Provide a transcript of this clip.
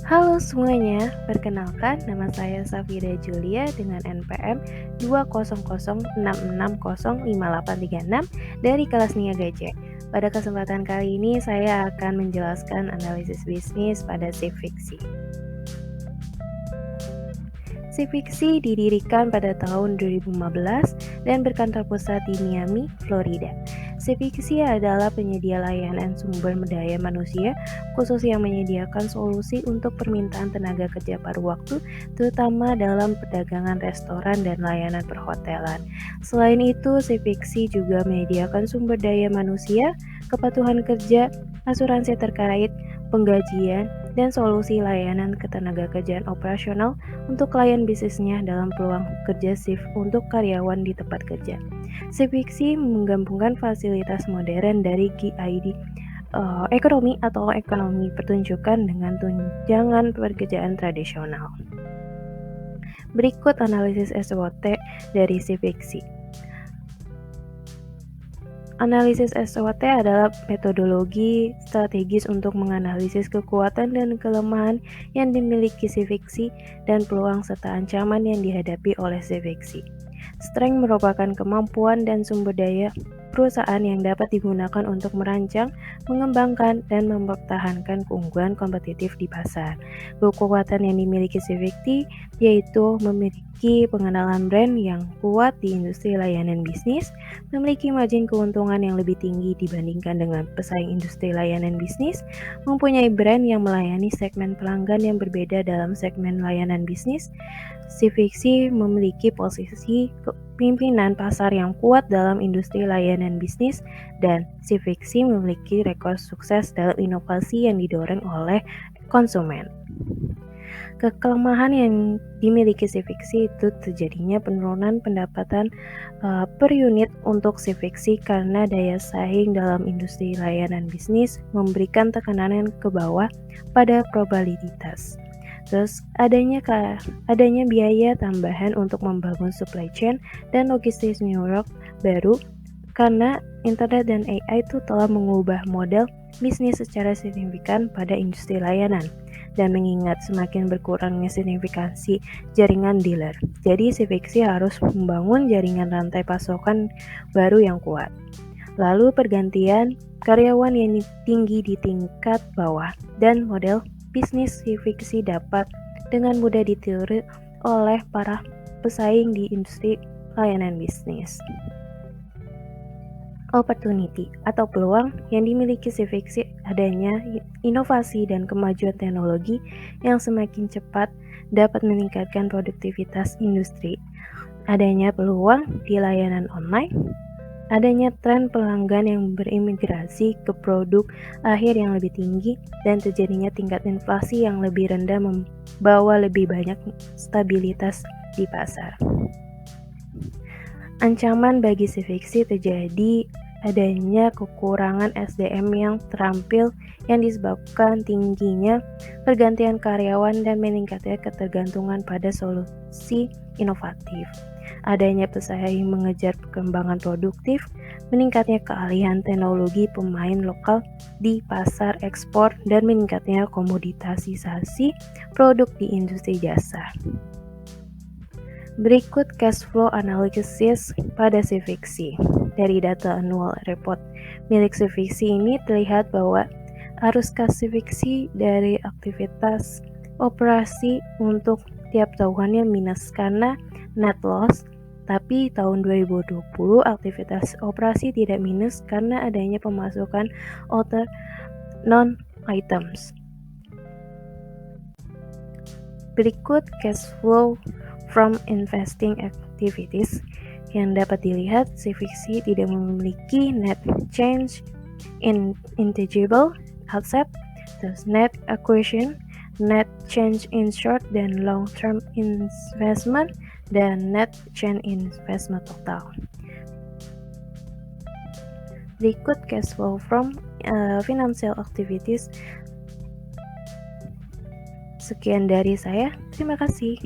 Halo semuanya, perkenalkan nama saya Safira Julia dengan NPM 20066058836 dari kelas Niaga C. Pada kesempatan kali ini saya akan menjelaskan analisis bisnis pada Civixy. Civixy didirikan pada tahun 2015 dan berkantor pusat di Miami, Florida. Civixy adalah penyedia layanan sumber daya manusia khusus yang menyediakan solusi untuk permintaan tenaga kerja paruh waktu, terutama dalam perdagangan restoran dan layanan perhotelan. Selain itu, Civixy juga menyediakan sumber daya manusia, kepatuhan kerja, asuransi terkait, penggajian, dan solusi layanan ketenagakerjaan operasional untuk klien bisnisnya dalam peluang kerja shift untuk karyawan di tempat kerja. Civixy menggabungkan fasilitas modern dari GID ekonomi atau ekonomi pertunjukan dengan tunjangan pekerjaan tradisional. Berikut analisis SWOT dari Civixy. Analisis SWOT adalah metodologi strategis untuk menganalisis kekuatan dan kelemahan yang dimiliki Civixy dan peluang serta ancaman yang dihadapi oleh Civixy. Strength merupakan kemampuan dan sumber daya perusahaan yang dapat digunakan untuk merancang, mengembangkan, dan mempertahankan keunggulan kompetitif di pasar. Kekuatan yang dimiliki Civixy yaitu memiliki pengenalan brand yang kuat di industri layanan bisnis, memiliki margin keuntungan yang lebih tinggi dibandingkan dengan pesaing industri layanan bisnis, mempunyai brand yang melayani segmen pelanggan yang berbeda dalam segmen layanan bisnis. Civixy memiliki posisi pimpinan pasar yang kuat dalam industri layanan bisnis, dan Civixy memiliki rekor sukses dalam inovasi yang didorong oleh konsumen. Kelemahan yang dimiliki Civixy itu terjadinya penurunan pendapatan per unit untuk Civixy karena daya saing dalam industri layanan bisnis memberikan tekanan ke bawah pada probabilitas. Terus adanya biaya tambahan untuk membangun supply chain dan logistik New York baru karena internet dan AI itu telah mengubah model bisnis secara signifikan pada industri layanan dan mengingat semakin berkurangnya signifikansi jaringan dealer. Jadi Civixy harus membangun jaringan rantai pasokan baru yang kuat. Lalu pergantian karyawan yang tinggi di tingkat bawah dan model bisnis Civixy dapat dengan mudah ditiru oleh para pesaing di industri layanan bisnis. Opportunity atau peluang yang dimiliki Civixy adanya inovasi dan kemajuan teknologi yang semakin cepat dapat meningkatkan produktivitas industri. Adanya peluang di layanan online, adanya tren pelanggan yang berimigrasi ke produk akhir yang lebih tinggi, dan terjadinya tingkat inflasi yang lebih rendah membawa lebih banyak stabilitas di pasar. Ancaman bagi Civixy terjadi adanya kekurangan SDM yang terampil yang disebabkan tingginya pergantian karyawan dan meningkatnya ketergantungan pada solusi inovatif. Adanya pesaing mengejar perkembangan produktif, meningkatnya keahlian teknologi pemain lokal di pasar ekspor, dan meningkatnya komoditasisasi produk di industri jasa. Berikut cash flow analysis pada Civixy. Dari data annual report milik Civixy ini terlihat bahwa arus kas Civixy dari aktivitas operasi untuk tiap tahunnya minus karena net loss, tapi tahun 2020 aktivitas operasi tidak minus karena adanya pemasukan other non-items. Berikut cash flow from investing activities. Yang dapat dilihat, Civixy tidak memiliki net change in intangible asset, terus net acquisition, net change in short dan long-term investment, dan net change in investment total. Berikut cash flow from financial activities. Sekian dari saya, terima kasih.